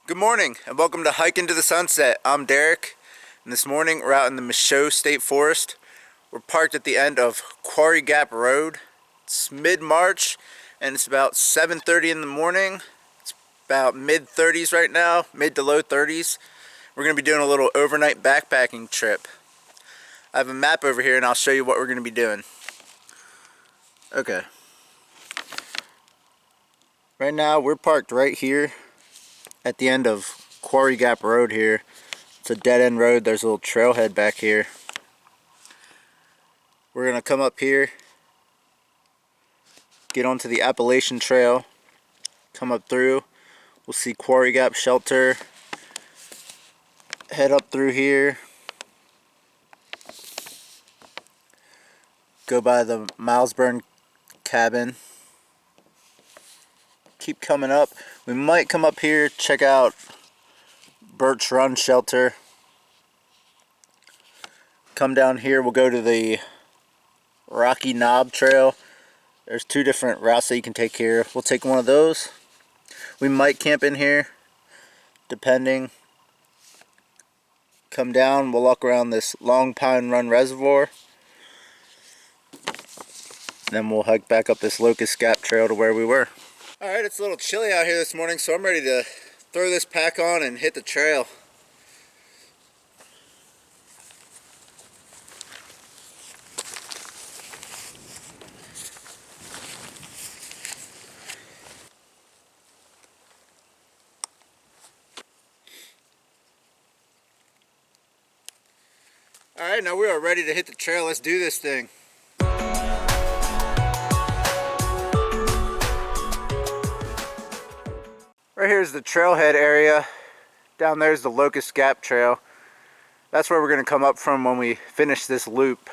Good morning and welcome to Hiking to the Sunset. I'm Derek, and this morning we're out in the Michaux State Forest. We're parked at the end of Quarry Gap Road. It's mid-March and it's about 7:30 in the morning. It's about mid-30s right now, mid to low 30s. We're going to be doing a little overnight backpacking trip. I have a map over here and I'll show you what we're going to be doing. Okay. Right now we're parked right here at the end of Quarry Gap Road here. It's a dead-end road. There's a little trailhead back here. We're going to come up here, get onto the Appalachian Trail, come up through. We'll see Quarry Gap Shelter. Head up through here. Go by the Milesburn cabin. Keep coming up. We might come up here, check out Birch Run Shelter. Come down here, we'll go to the Rocky Knob Trail. There's two different routes that you can take here. We'll take one of those. We might camp in here, depending. Come down, we'll walk around this Long Pine Run Reservoir. Then we'll hike back up this Locust Gap Trail to where we were. Alright, it's a little chilly out here this morning, so I'm ready to throw this pack on and hit the trail. Alright, now we are ready to hit the trail. Let's do this thing. Right here is the trailhead area. Down there is the Locust Gap Trail. That's where we're going to come up from when we finish this loop.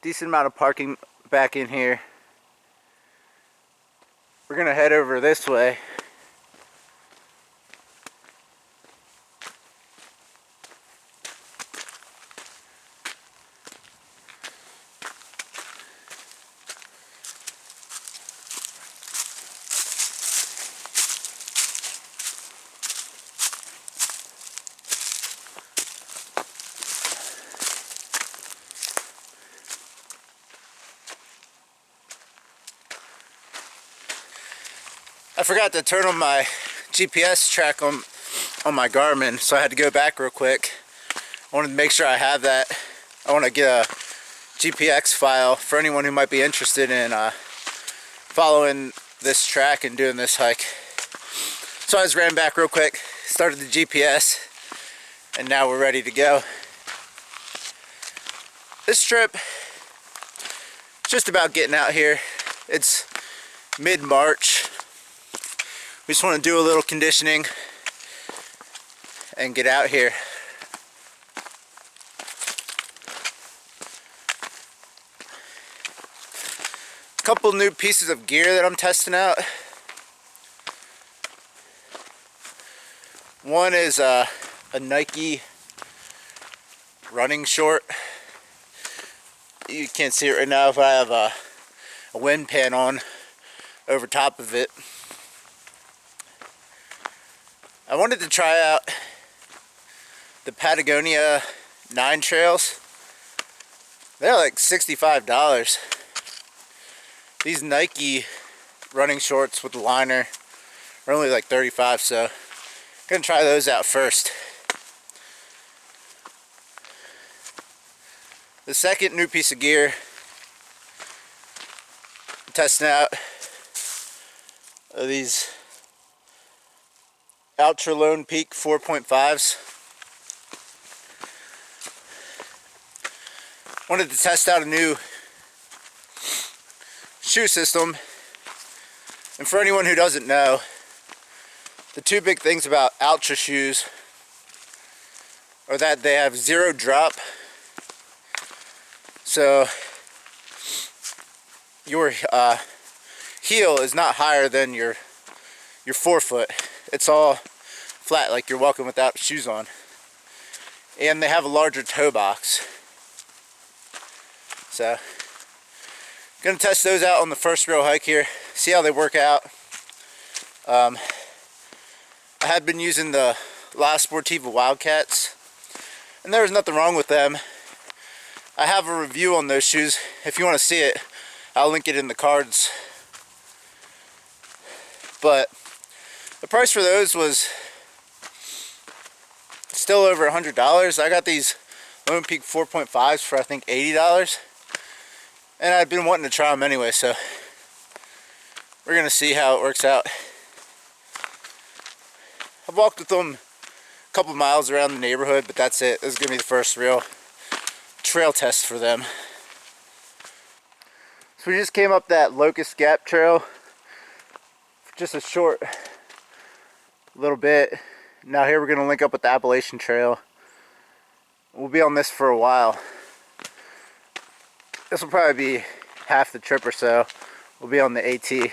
Decent amount of parking back in here. We're going to head over this way. I forgot to turn on my GPS track on my Garmin, so I had to go back real quick. I wanted to make sure I have that. I want to get a GPX file for anyone who might be interested in following this track and doing this hike. So I just ran back real quick, started the GPS, and now we're ready to go. This trip is just about getting out here. It's mid-March. We just want to do a little conditioning and get out here. A couple new pieces of gear that I'm testing out. One is a Nike running short. You can't see it right now if I have a wind pan on over top of it. I wanted to try out the Patagonia 9 trails. They're like $65. These Nike running shorts with the liner are only like $35, so I'm gonna try those out first. The second new piece of gear I'm testing out are these Ultra Lone Peak 4.5s. Wanted to test out a new shoe system. And for anyone who doesn't know, the two big things about Ultra shoes are that they have zero drop. So your heel is not higher than your forefoot. It's all flat, like you're walking without shoes on. And they have a larger toe box. So Gonna test those out on the first real hike here, see how they work out. I had been using the La Sportiva Wildcats, and there was nothing wrong with them. I have a review on those shoes. If you want to see it, I'll link it in the cards. But the price for those was still over $100. I got these Lone Peak 4.5s for I think $80. And I'd been wanting to try them anyway, so we're gonna see how it works out. I've walked with them a couple miles around the neighborhood, but that's it. This is gonna be the first real trail test for them. So we just came up that Locust Gap Trail for just a short little bit. Now here we're gonna link up with the Appalachian Trail. We'll be on this for a while. This will probably be half the trip or so. We'll be on the AT.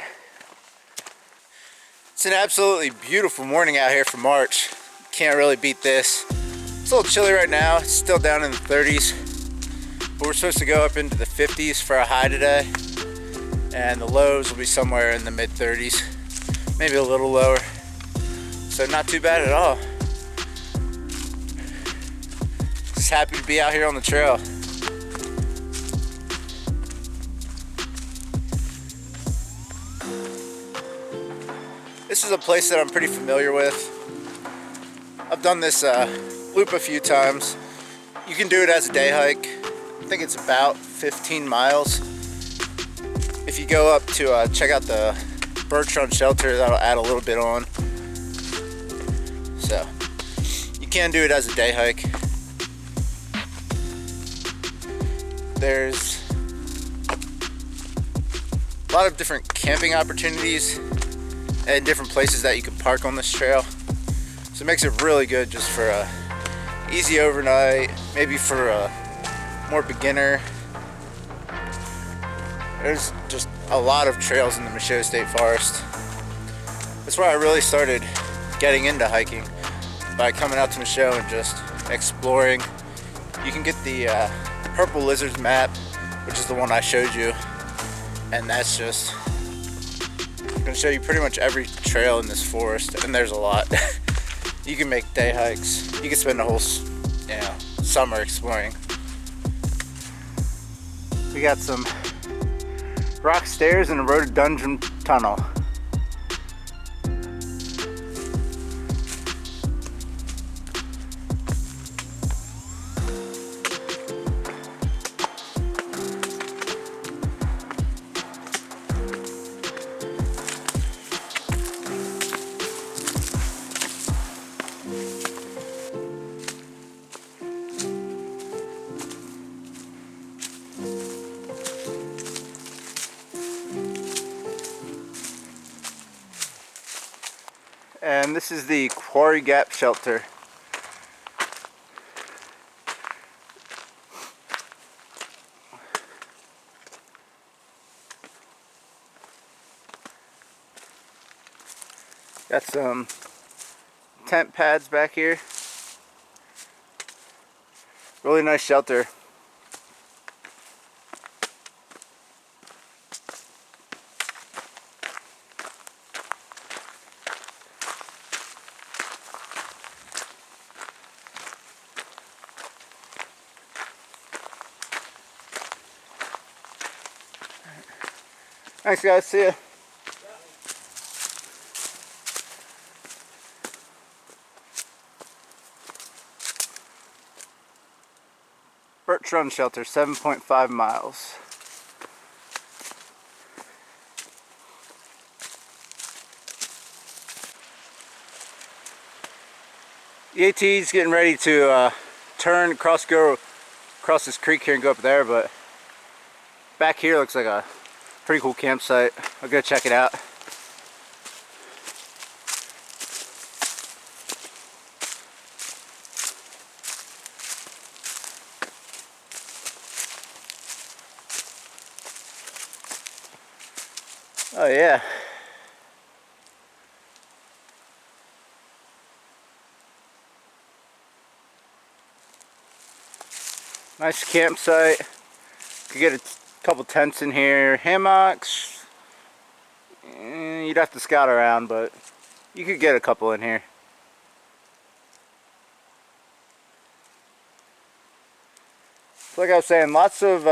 It's an absolutely beautiful morning out here for March. Can't really beat this. It's a little chilly right now. It's still down in the 30s. But we're supposed to go up into the 50s for a high today. And the lows will be somewhere in the mid 30s. Maybe a little lower. So not too bad at all. Just happy to be out here on the trail. This is a place that I'm pretty familiar with. I've done this loop a few times. You can do it as a day hike. I think it's about 15 miles. If you go up to check out the Beaver Trail shelter, that'll add a little bit on. So you can do it as a day hike. There's a lot of different camping opportunities and different places that you can park on this trail. So it makes it really good just for a easy overnight, maybe for a more beginner. There's just a lot of trails in the Michaux State Forest. That's where I really started getting into hiking, by coming out to Michaux and just exploring. You can get the Purple Lizards map, which is the one I showed you, and that's just going to show you pretty much every trail in this forest, and there's a lot. You can make day hikes. You can spend the whole summer exploring. We got some rock stairs and a rhododendron tunnel. And this is the Quarry Gap shelter. Got some tent pads back here. Really nice shelter. Thanks guys, see ya. Birch Run Shelter, 7.5 miles. The AT's getting ready to turn, go across this creek here and go up there, but back here looks like a pretty cool campsite. I'll go check it out. Oh yeah. Nice campsite. Could get a Couple tents in here, hammocks. You'd have to scout around, but you could get a couple in here. Like I was saying, lots of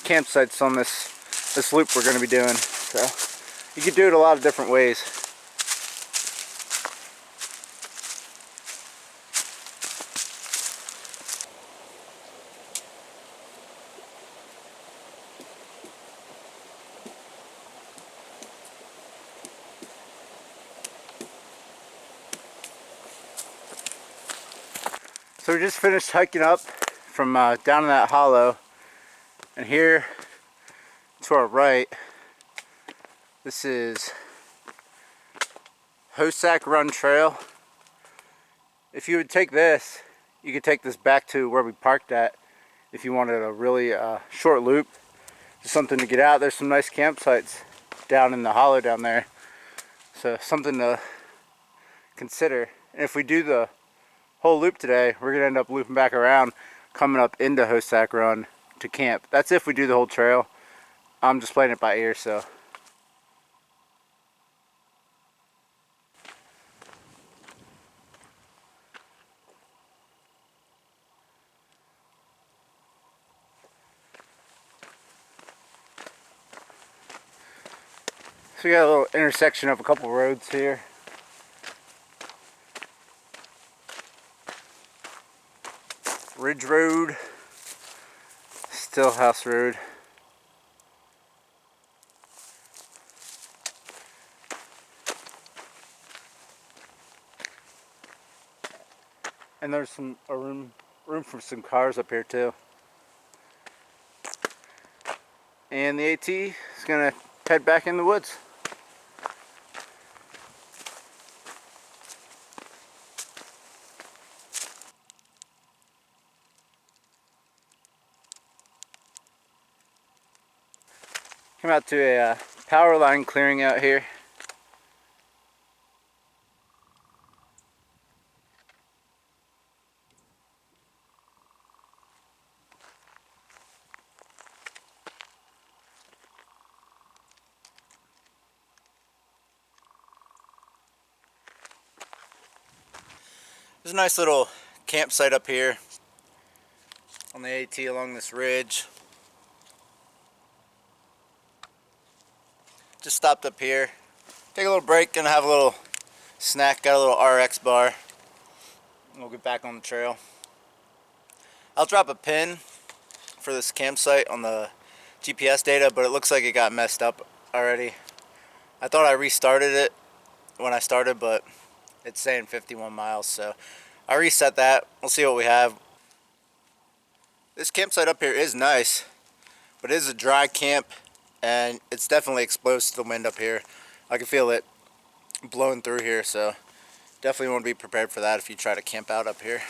campsites on this loop we're going to be doing. So you could do it a lot of different ways. So we just finished hiking up from down in that hollow, and here to our right, this is Hossac Run Trail. If you would take this, you could take this back to where we parked at if you wanted a really short loop. Just something to get out. There's some nice campsites down in the hollow down there. So something to consider. And if we do the whole loop today, we're gonna end up looping back around, coming up into Hossac Run to camp. That's if we do the whole trail. I'm just playing it by ear, so. So we got a little intersection of a couple roads here. Ridge Road, Stillhouse Road. And there's a room for some cars up here too. And the AT is gonna head back in the woods. Came out to a power line clearing out here. There's a nice little campsite up here on the AT along this ridge. Just stopped up here, take a little break, gonna have a little snack, got a little RX bar. We'll get back on the trail. I'll drop a pin for this campsite on the GPS data, but it looks like it got messed up already. I thought I restarted it when I started, but it's saying 51 miles, so I reset that. We'll see what we have. This campsite up here is nice, but it is a dry camp, and it's definitely exposed to the wind up here. I can feel it blowing through here, so definitely want to be prepared for that if you try to camp out up here.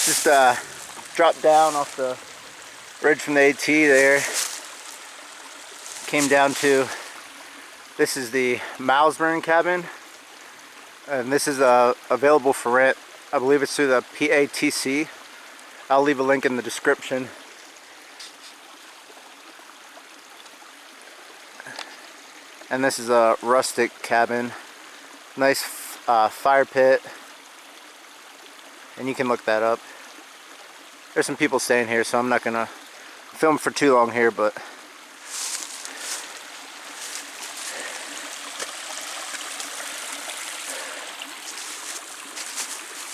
Just dropped down off the ridge from the AT there. Came down to, this is the Marin cabin, and this is available for rent. I believe it's through the PATC. I'll leave a link in the description. And this is a rustic cabin. Nice fire pit. And you can look that up. There's some people staying here, so I'm not gonna film for too long here, but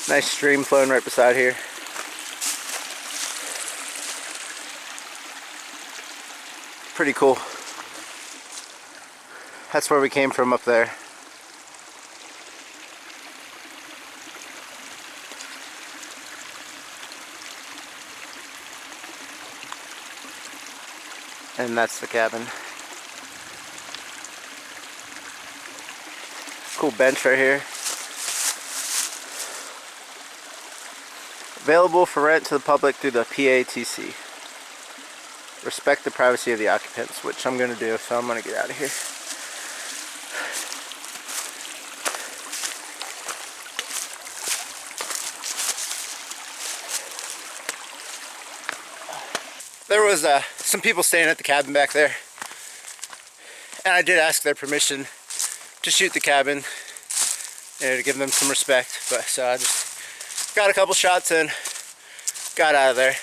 nice stream flowing right beside here. Pretty cool. That's where we came from up there. And that's the cabin. Cool bench right here. Available for rent to the public through the PATC. respect the privacy of the occupants, which I'm going to do, so I'm going to get out of here. There was some people staying at the cabin back there, and I did ask their permission to shoot the cabin, you know, to give them some respect. But so I just got a couple shots in, got out of there.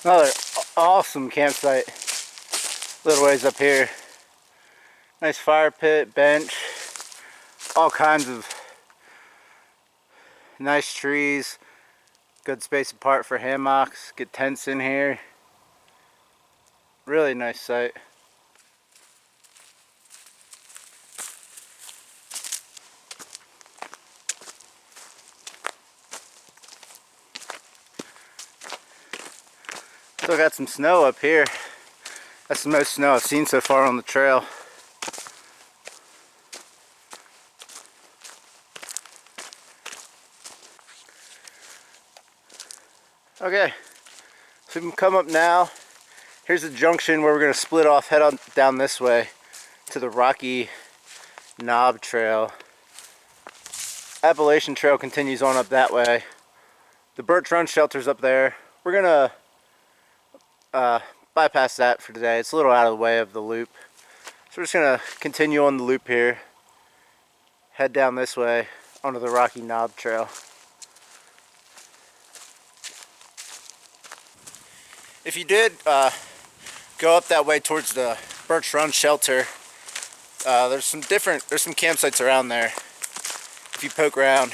Another awesome campsite, little ways up here. Nice fire pit, bench, all kinds of nice trees, good space apart for hammocks, get tents in here. Really nice site. Still got some snow up here. That's the most snow I've seen so far on the trail. Okay, so we can come up now. Here's the junction where we're going to split off, head on down this way to the Rocky Knob Trail. Appalachian Trail continues on up that way. The Birch Run shelter's up there. We're going to bypass that for today. It's a little out of the way of the loop. So we're just going to continue on the loop here. Head down this way onto the Rocky Knob Trail. If you did go up that way towards the Birch Run shelter, there's some campsites around there. If you poke around,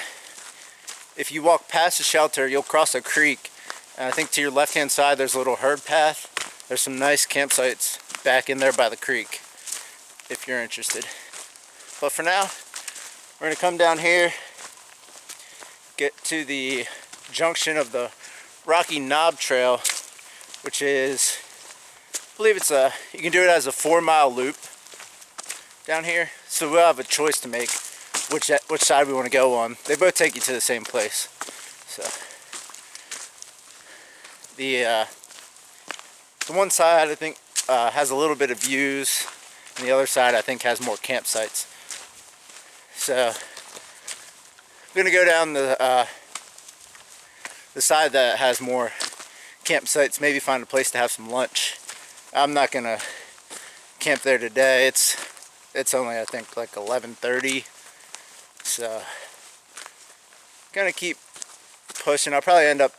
if you walk past the shelter, you'll cross a creek. And I think to your left hand side there's a little herd path. There's some nice campsites back in there by the creek if you're interested. But for now, we're going to come down here, get to the junction of the Rocky Knob Trail, which is, I believe it's you can do it as a 4-mile loop down here. So we'll have a choice to make which side we want to go on. They both take you to the same place. So the one side I think has a little bit of views, and the other side I think has more campsites. So I'm gonna go down the side that has more campsites, maybe find a place to have some lunch. I'm not gonna camp there today. It's only, I think, like 11:30, so gonna keep pushing. I'll probably end up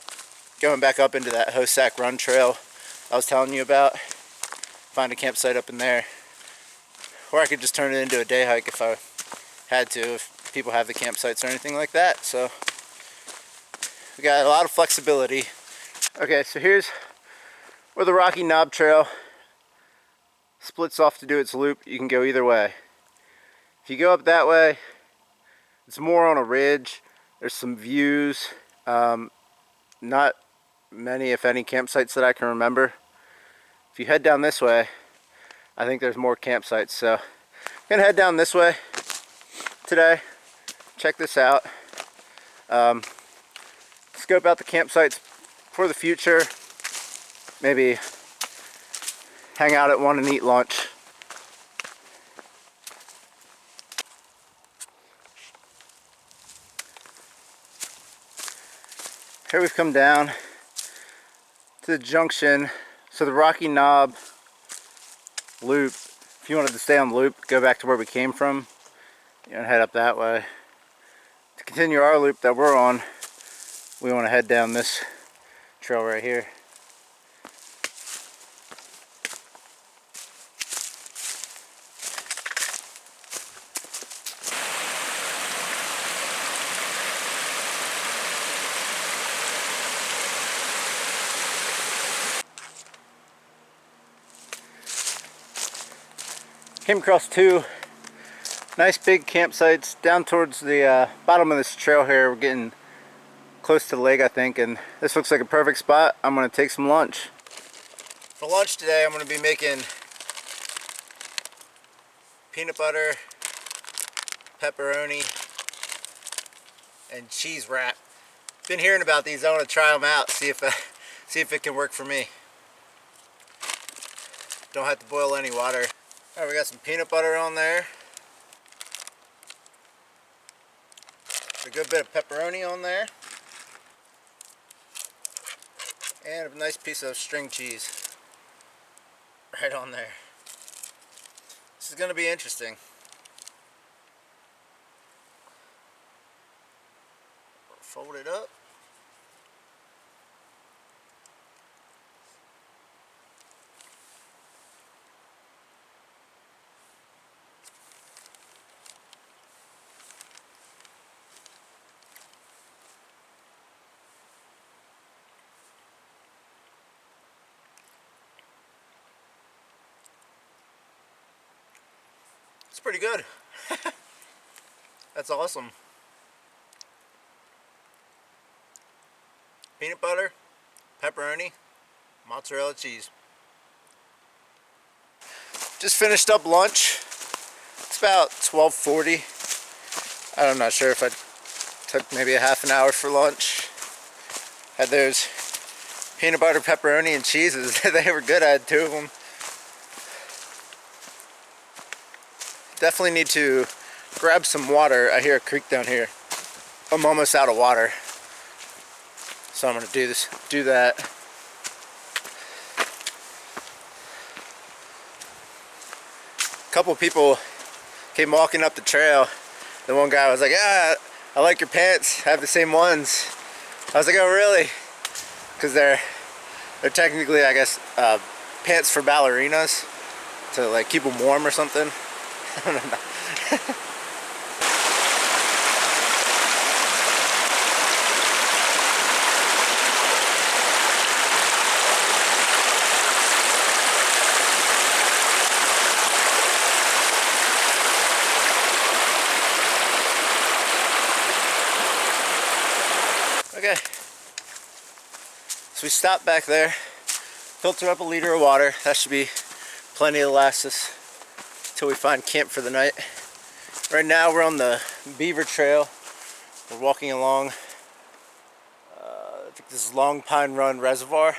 going back up into that Hossac Run Trail I was telling you about. Find a campsite up in there, or I could just turn it into a day hike if I had to, if people have the campsites or anything like that. So we got a lot of flexibility. Okay, so here's where the Rocky Knob Trail splits off to do its loop. You can go either way. If you go up that way, it's more on a ridge. There's some views. Not many, if any, campsites that I can remember. If you head down this way, I think there's more campsites. So I'm gonna head down this way today. Check this out. Scope out the campsites for the future. Maybe hang out at one and eat lunch. Here we've come down to the junction. So the Rocky Knob loop, if you wanted to stay on the loop, go back to where we came from, and head up that way. To continue our loop that we're on, we want to head down this trail right here. Came across two nice big campsites down towards the bottom of this trail here. We're getting close to the lake, I think, and this looks like a perfect spot. I'm gonna take some lunch. For lunch today, I'm gonna be making peanut butter, pepperoni, and cheese wrap. Been hearing about these. I want to try them out, see if it can work for me. Don't have to boil any water. All right, we got some peanut butter on there. A good bit of pepperoni on there. And a nice piece of string cheese right on there. This is going to be interesting. Fold it up. It's pretty good. That's awesome. Peanut butter, pepperoni, mozzarella cheese. Just finished up lunch. It's about 12:40. I'm not sure if I took maybe a half an hour for lunch. Had those peanut butter, pepperoni, and cheeses. They were good. I had 2 of them. Definitely need to grab some water. I hear a creek down here. I'm almost out of water, so I'm gonna do that. A couple people came walking up the trail. The one guy was like, "Yeah, I like your pants. I have the same ones." I was like, "Oh, really?" Because they're technically, I guess, pants for ballerinas to like keep them warm or something. I don't know. Okay, so we stopped back there, filter up a liter of water. That should be plenty to last us until we find camp for the night. Right now we're on the Beaver Trail. We're walking along I think this is Long Pine Run Reservoir.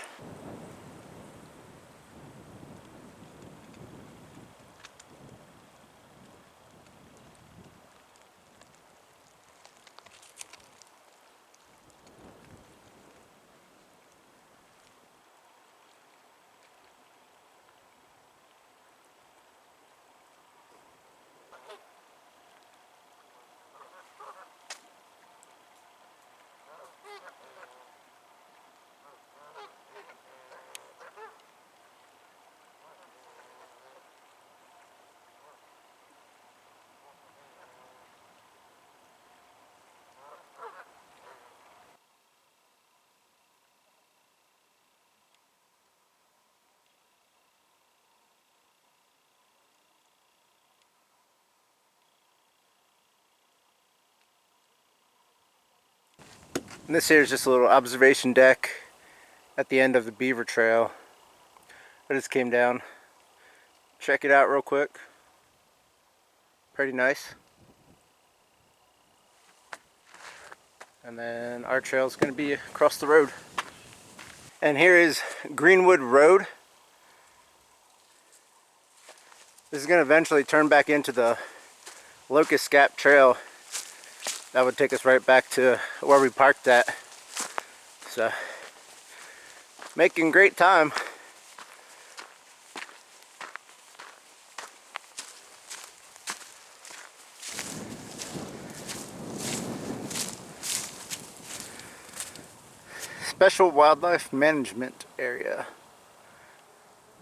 And this here is just a little observation deck at the end of the Beaver Trail. I just came down. Check it out real quick. Pretty nice. And then our trail is going to be across the road. And here is Greenwood Road. This is going to eventually turn back into the Locust Gap Trail. That would take us right back to where we parked at. So, making great time. Special Wildlife Management Area.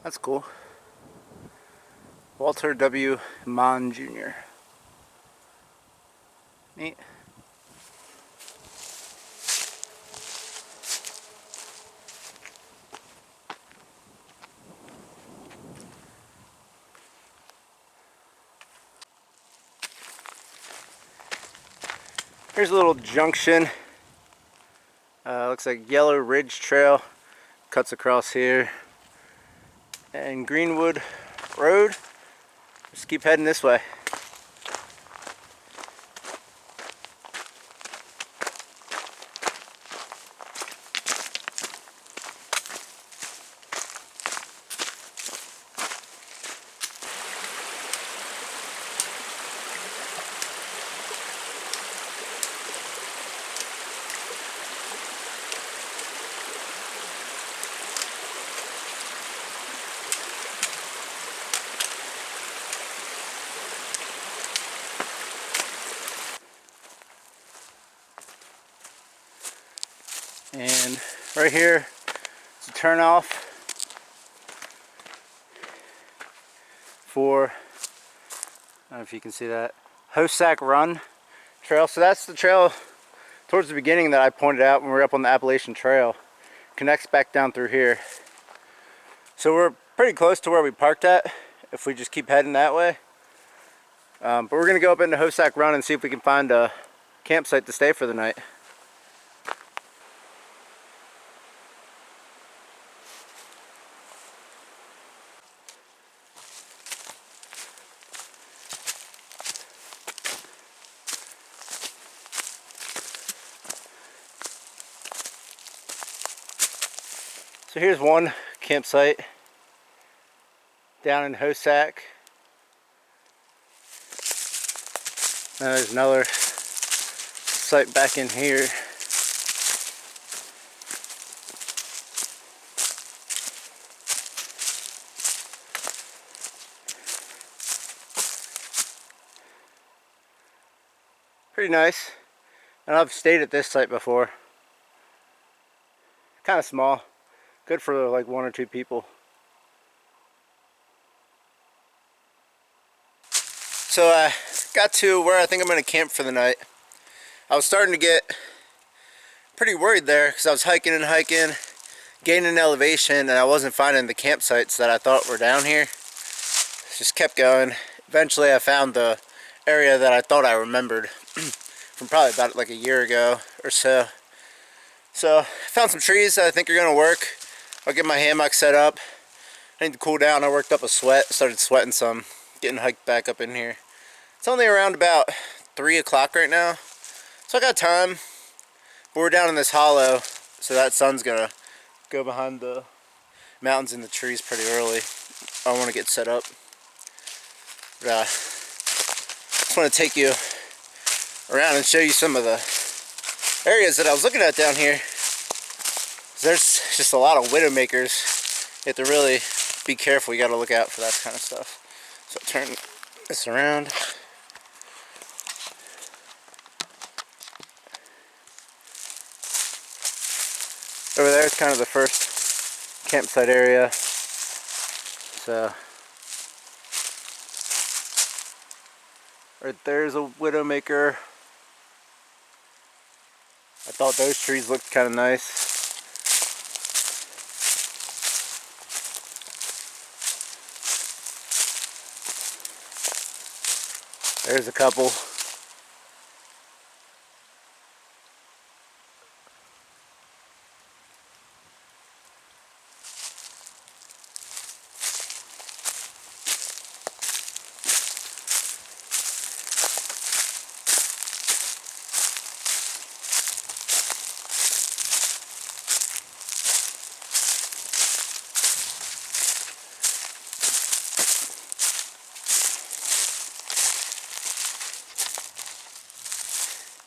That's cool. Walter W. Mann Jr. Neat. Here's a little junction Looks like Yellow Ridge Trail cuts across here. And Greenwood Road. Just keep heading this way. And right here is a turn off for, I don't know if you can see that, Hossac Run Trail. So that's the trail towards the beginning that I pointed out when we were up on the Appalachian Trail. Connects back down through here. So we're pretty close to where we parked at if we just keep heading that way. But we're going to go up into Hossac Run and see if we can find a campsite to stay for the night. So here's one campsite down in Hossac. Now there's another site back in here. Pretty nice. And I've stayed at this site before. Kind of small. Good for like 1 or 2 people. So I got to where I think I'm going to camp for the night. I was starting to get pretty worried there because I was hiking and hiking, gaining elevation, and I wasn't finding the campsites that I thought were down here. Just kept going. Eventually I found the area that I thought I remembered from probably about like a year ago or so. So I found some trees that I think are going to work. I'll get my hammock set up. I need to cool down. I worked up a sweat, started sweating some, getting hiked back up in here. It's only around about 3 o'clock right now, so I got time. But we're down in this hollow, so that sun's gonna go behind the mountains and the trees pretty early. I want to get set up. But just want to take you around and show you some of the areas that I was looking at down here. There's just a lot of widowmakers. You have to really be careful. You got to look out for that kind of stuff. So I'll turn this around. Over there is kind of the first campsite area. So right there's a widowmaker. I thought those trees looked kind of nice. There's a couple.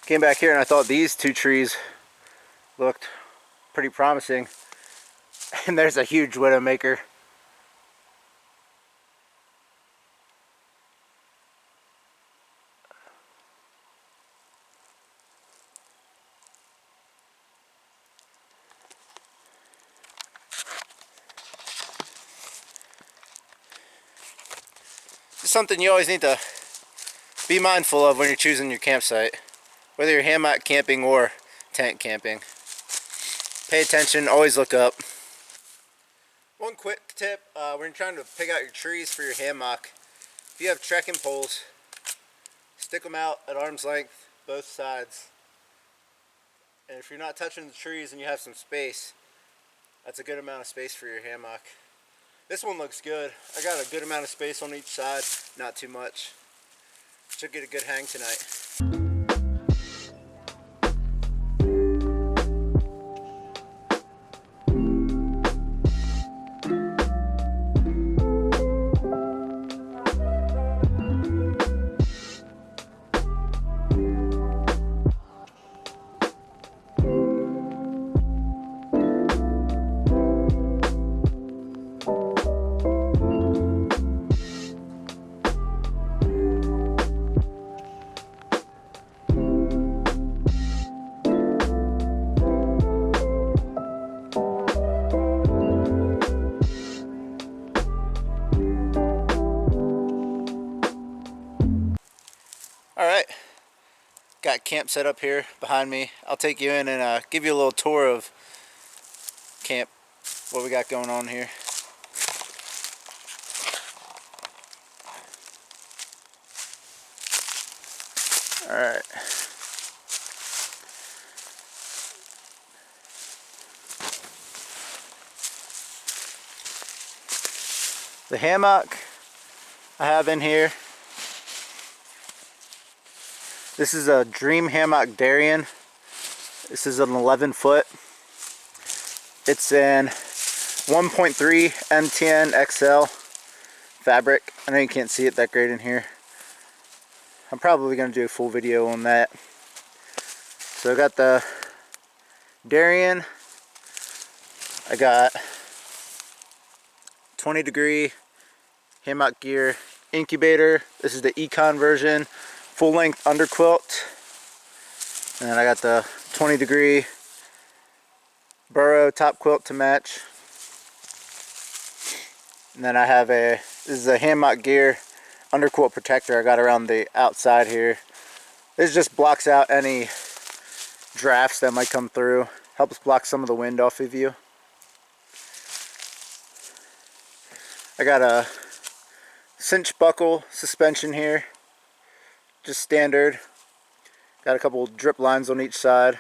Came back here and I thought these 2 trees looked pretty promising. And there's a huge widowmaker. It's something you always need to be mindful of when you're choosing your campsite. Whether you're hammock camping or tent camping. Pay attention, always look up. One quick tip, when you're trying to pick out your trees for your hammock, if you have trekking poles, stick them out at arm's length, both sides. And if you're not touching the trees and you have some space, that's a good amount of space for your hammock. This one looks good. I got a good amount of space on each side, not too much. Should get a good hang tonight. Alright, got camp set up here behind me. I'll take you in and give you a little tour of camp, what we got going on here. Alright. The hammock I have in here. This is a Dream Hammock Darien. This is an 11-foot. It's in 1.3 MTN XL fabric. I know you can't see it that great in here. I'm probably going to do a full video on that. So I got the Darien. I got 20-degree hammock gear incubator. This is the Econ version. Full-length underquilt, and then I got the 20-degree burrow top quilt to match. And then I have this is a hammock gear underquilt protector I got around the outside here. This just blocks out any drafts that might come through, helps block some of the wind off of you. I got a cinch buckle suspension here. Just standard. Got a couple drip lines on each side.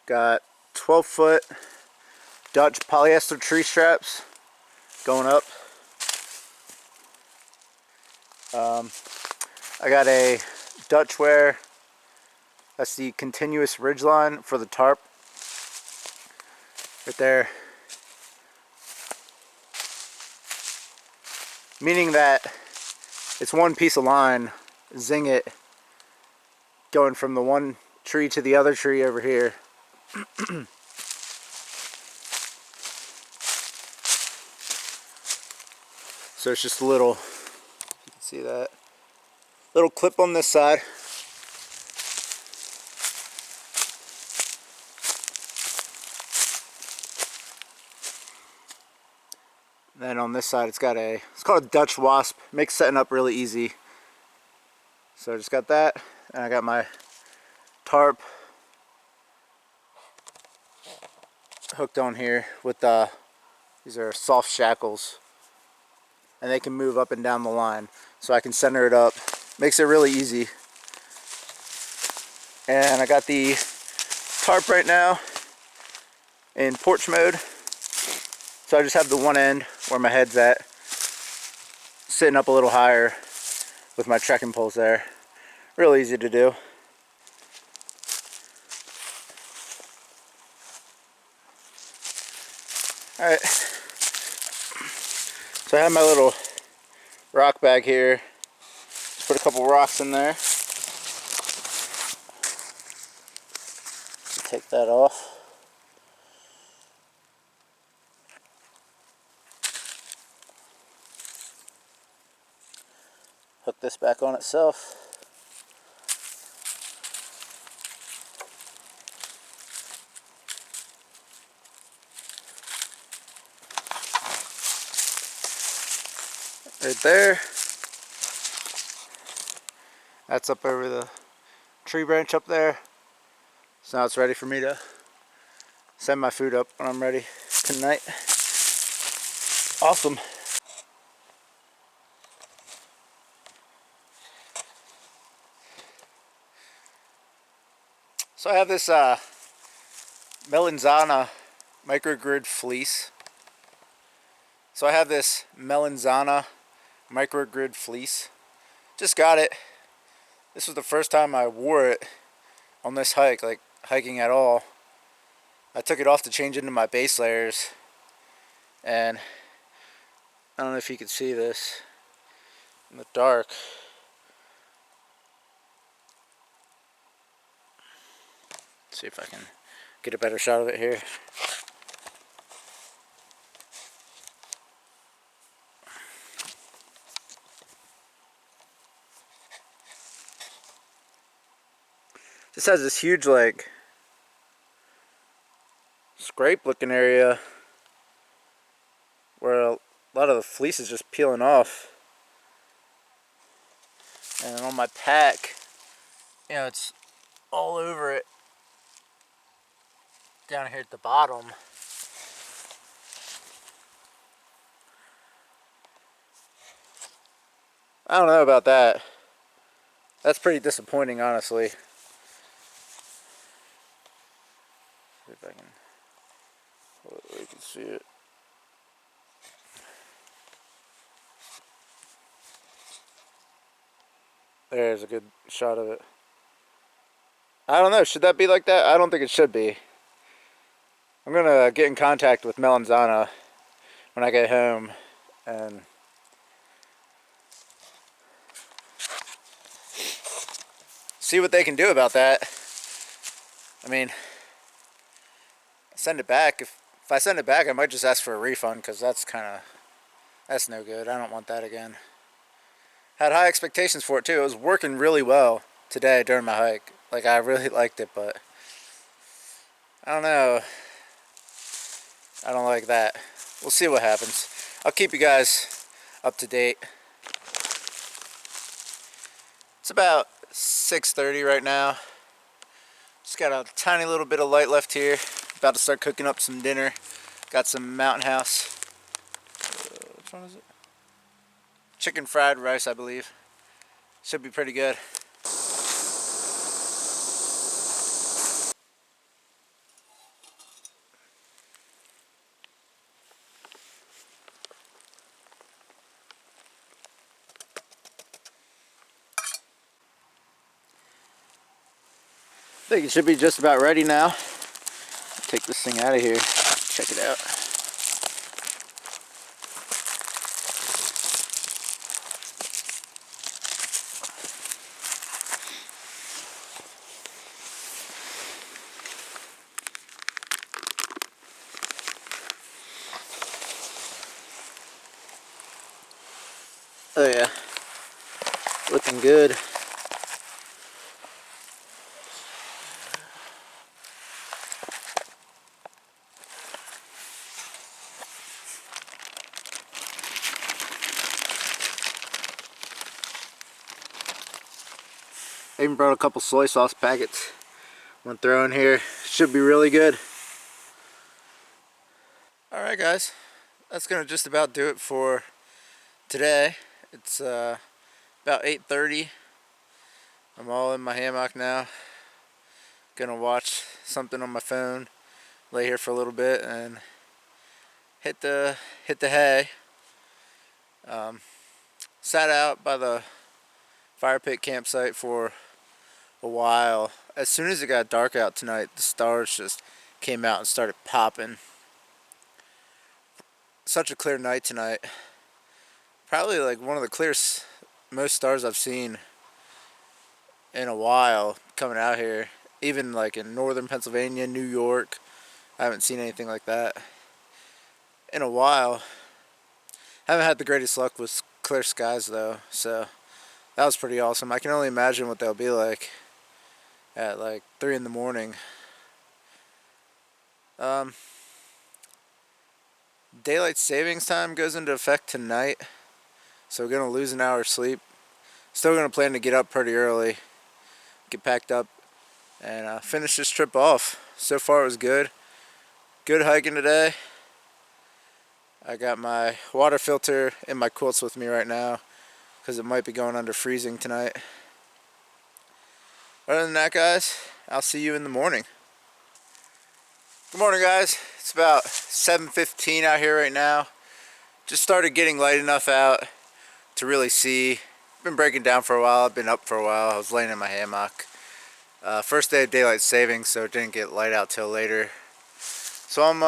Got 12-foot Dutch polyester tree straps going up. I got a Dutch wear. That's the continuous ridge line for the tarp. Right there. Meaning that it's one piece of line. Zing it, going from the one tree to the other tree over here. So it's just a little, you can see that, little clip on this side. And then on this side it's got it's called a Dutch wasp. Makes setting up really easy. So I just got that, and I got my tarp hooked on here with these are soft shackles, and they can move up and down the line, so I can center it up. Makes it really easy. And I got the tarp right now in porch mode, so I just have the one end where my head's at, sitting up a little higher with my trekking poles there. Real easy to do. Alright. So I have my little rock bag here. Just put a couple rocks in there. Take that off. Hook this back on itself. Right there. That's up over the tree branch up there. So now it's ready for me to send my food up when I'm ready tonight. Awesome. So I have this Melanzana microgrid fleece. Just got it. This was the first time I wore it on this hike, like hiking at all. I took it off to change into my base layers, and I don't know if you can see this in the dark. Let's see if I can get a better shot of it here. This has this huge, like, scrape looking area where a lot of the fleece is just peeling off. And on my pack, it's all over it down here at the bottom. I don't know about that. That's pretty disappointing, honestly. See if I can, hopefully you can see it. There's a good shot of it. I don't know, should that be like that? I don't think it should be. I'm gonna get in contact with Melanzana when I get home and see what they can do about that. I mean, send it back. If I send it back, I might just ask for a refund, because that's no good. I don't want that again. Had high expectations for it too. It was working really well today during my hike. Like, I really liked it, but I don't know. I don't like that. We'll see what happens. I'll keep you guys up to date. It's about 6:30 right now. Just got a tiny little bit of light left here. About to start cooking up some dinner. Got some Mountain House. Which one is it? Chicken fried rice, I believe. Should be pretty good. I think it should be just about ready now. Take this thing out of here. Check it out. Oh yeah, looking good. I even brought a couple soy sauce packets. I'm gonna throw in here. Should be really good. Alright guys, that's gonna just about do it for today. It's about 8:30. I'm all in my hammock now. Gonna watch something on my phone, lay here for a little bit, and hit the hay. Sat out by the fire pit campsite for a while. As soon as it got dark out tonight, the stars just came out and started popping. Such a clear night tonight. Probably like one of the clearest, most stars I've seen in a while coming out here. Even like in northern Pennsylvania, New York, I haven't seen anything like that in a while. Haven't had the greatest luck with clear skies though, so that was pretty awesome. I can only imagine what they'll be like at like 3 in the morning. Daylight savings time goes into effect tonight, so we're gonna lose an hour's sleep. Still gonna plan to get up pretty early, get packed up, and finish this trip off. So far it was good. Good hiking today. I got my water filter in my quilts with me right now because it might be going under freezing tonight. Other than that, guys, I'll see you in the morning. Good morning, guys. It's about 7:15 out here right now. Just started getting light enough out to really see. Been breaking down for a while. I've been up for a while. I was laying in my hammock. First day of daylight savings, so it didn't get light out till later. So I'm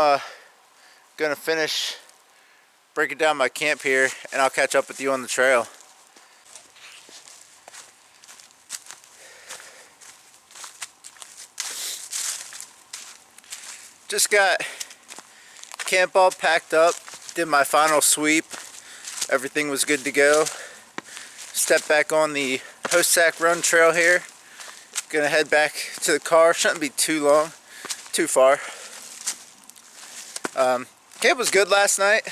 gonna finish breaking down my camp here, and I'll catch up with you on the trail. Just got camp all packed up, did my final sweep. Everything was good to go. Stepped back on the Hossac Run Trail here. Gonna head back to the car. Shouldn't be too long, too far. Camp was good last night.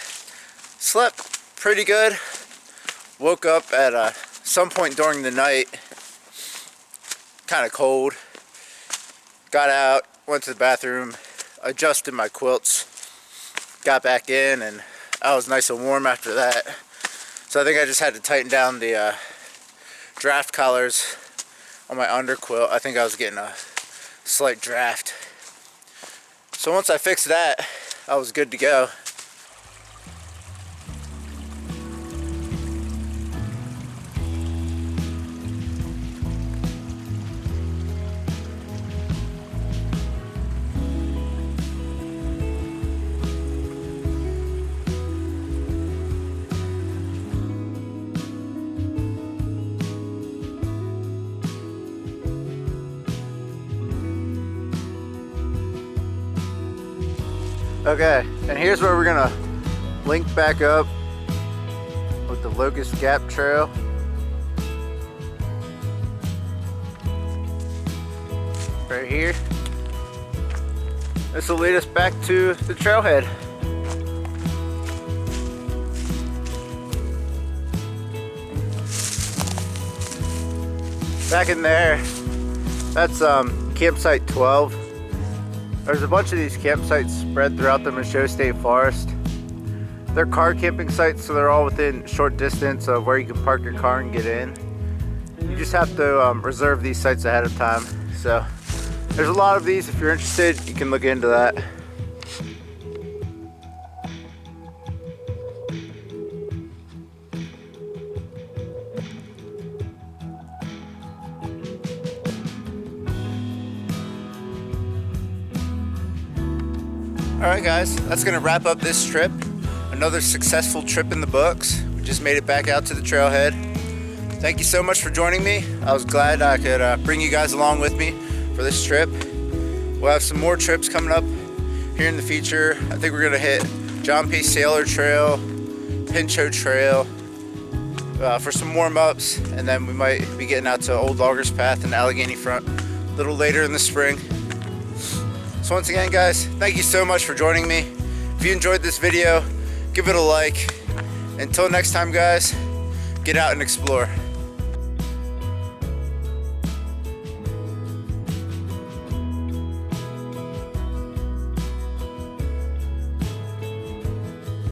Slept pretty good. Woke up at some point during the night, kind of cold. Got out, went to the bathroom, adjusted my quilts, got back in, and I was nice and warm after that. So I think I just had to tighten down the draft collars on my underquilt. I think I was getting a slight draft. So once I fixed that, I was good to go. Okay, and here's where we're gonna link back up with the Locust Gap Trail. Right here. This will lead us back to the trailhead. Back in there, that's campsite 12. There's a bunch of these campsites spread throughout the Michaux State Forest. They're car camping sites, so they're all within short distance of where you can park your car and get in. You just have to reserve these sites ahead of time. So there's a lot of these. If you're interested, you can look into that. Alright guys, that's going to wrap up this trip. Another successful trip in the books. We just made it back out to the trailhead. Thank you so much for joining me. I was glad I could bring you guys along with me for this trip. We'll have some more trips coming up here in the future. I think we're going to hit John P. Sailor Trail, Michaux Trail for some warm-ups, and then we might be getting out to Old Loggers Path and Allegheny Front a little later in the spring. So once again guys, thank you so much for joining me. If you enjoyed this video, give it a like. Until next time guys, get out and explore.